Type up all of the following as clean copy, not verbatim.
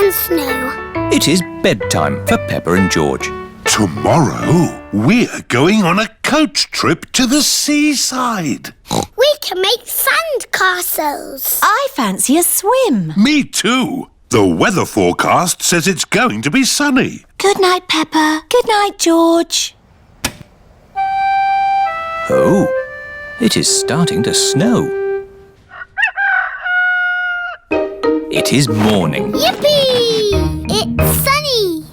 and snow. It is bedtime for Peppa and George. Tomorrow, we're going on a coach trip to the seaside. We can make sand castles. I fancy a swim. Me too. The weather forecast says it's going to be sunny. Good night, Peppa. Good night, George. Oh, it is starting to snow. It is morning. Yippee! It's sunny.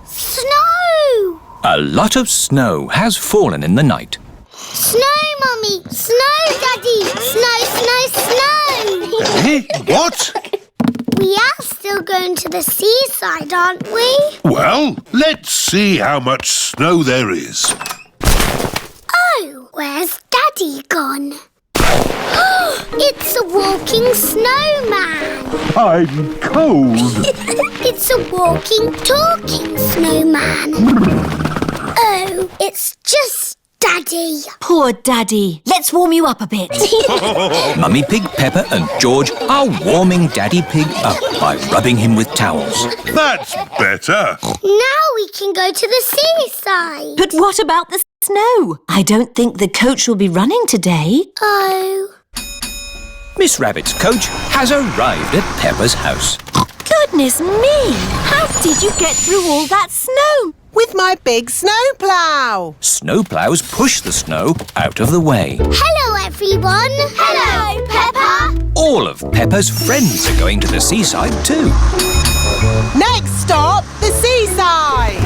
Snow! A lot of snow has fallen in the night. Snow, Mummy! Snow, Daddy! Snow, snow, snow! Eh? What? We are still going to the seaside, aren't we? Well, let's see how much snow there is. Oh, where's Daddy gone? It's a walking snowman. I'm cold. It's a walking, talking snowman. Oh, it's just Daddy. Poor Daddy. Let's warm you up a bit. Mummy Pig, Peppa and George are warming Daddy Pig up by rubbing him with towels. That's better. Now we can go to the seaside. But what about the snow? I don't think the coach will be running today. Oh. Miss Rabbit's coach has arrived at Peppa's house. Goodness me! How did you get through all that snow? With my big snowplow. Snowplows push the snow out of the way. Hello, everyone. Hello, Peppa. All of Peppa's friends are going to the seaside too. Next stop, the seaside.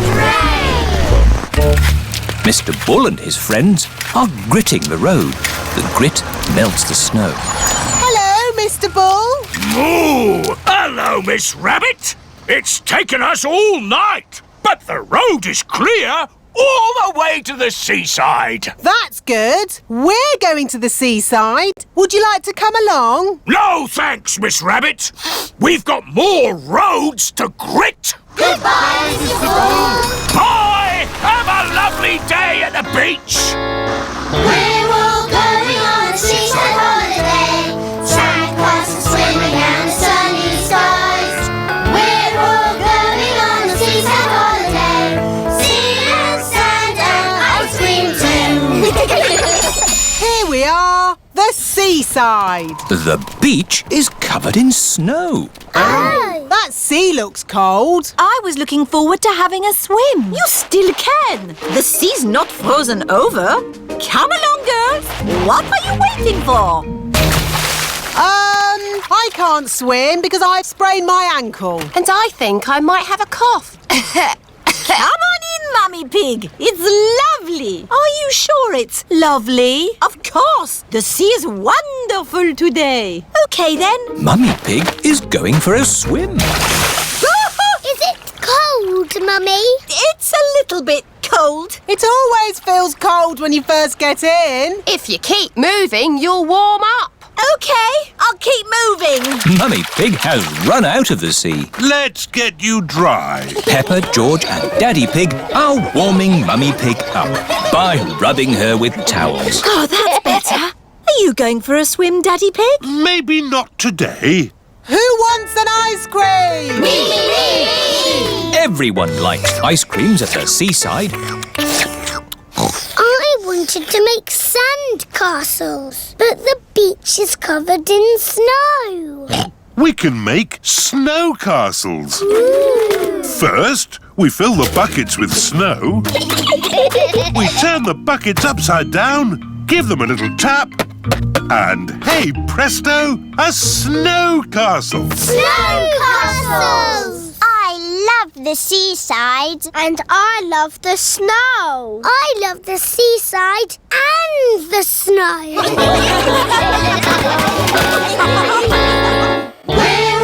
Mr. Bull and his friends are gritting the road. The grit melts the snow. Hello, Mr. Bull. Moo! Hello, Miss Rabbit. It's taken us all night, but the road is clear all the way to the seaside. That's good. We're going to the seaside. Would you like to come along? No, thanks, Miss Rabbit. We've got more roads to grit. Goodbye, Mr. Bull. Bye! Have a lovely day at the beach. We're all going on a seaside holiday. Sand castles swimming and sunny skies. We're all going on a seaside holiday. Sea and sand and ice cream too. Here we are, the seaside. The beach is covered in snow. Oh. That sea looks cold. I was looking forward to having a swim. You still can. The sea's not frozen over. Come along, girls. What are you waiting for? I can't swim because I've sprained my ankle. And I think I might have a cough. Come on in, Mummy Pig. It's lovely. Are you sure it's lovely? Of course. The sea is wonderful today. Okay, then. Mummy Pig is going for a swim. Is it cold, Mummy? It's a little bit cold. It always feels cold when you first get in. If you keep moving, you'll warm up. Okay, I'll keep moving. Mummy Pig has run out of the sea. Let's get you dry. Peppa, George and Daddy Pig are warming Mummy Pig up by rubbing her with towels. Oh, that's better. Are you going for a swim, Daddy Pig? Maybe not today. Who wants an ice cream? Me! Everyone likes ice creams at the seaside. I wanted to make sand castles, but the beach is covered in snow. We can make snow castles. First, we fill the buckets with snow. We turn the buckets upside down, give them a little tap, and hey presto, a snow castle. Snow castles! I love the seaside. And I love the snow. I love the seaside and the snow. We're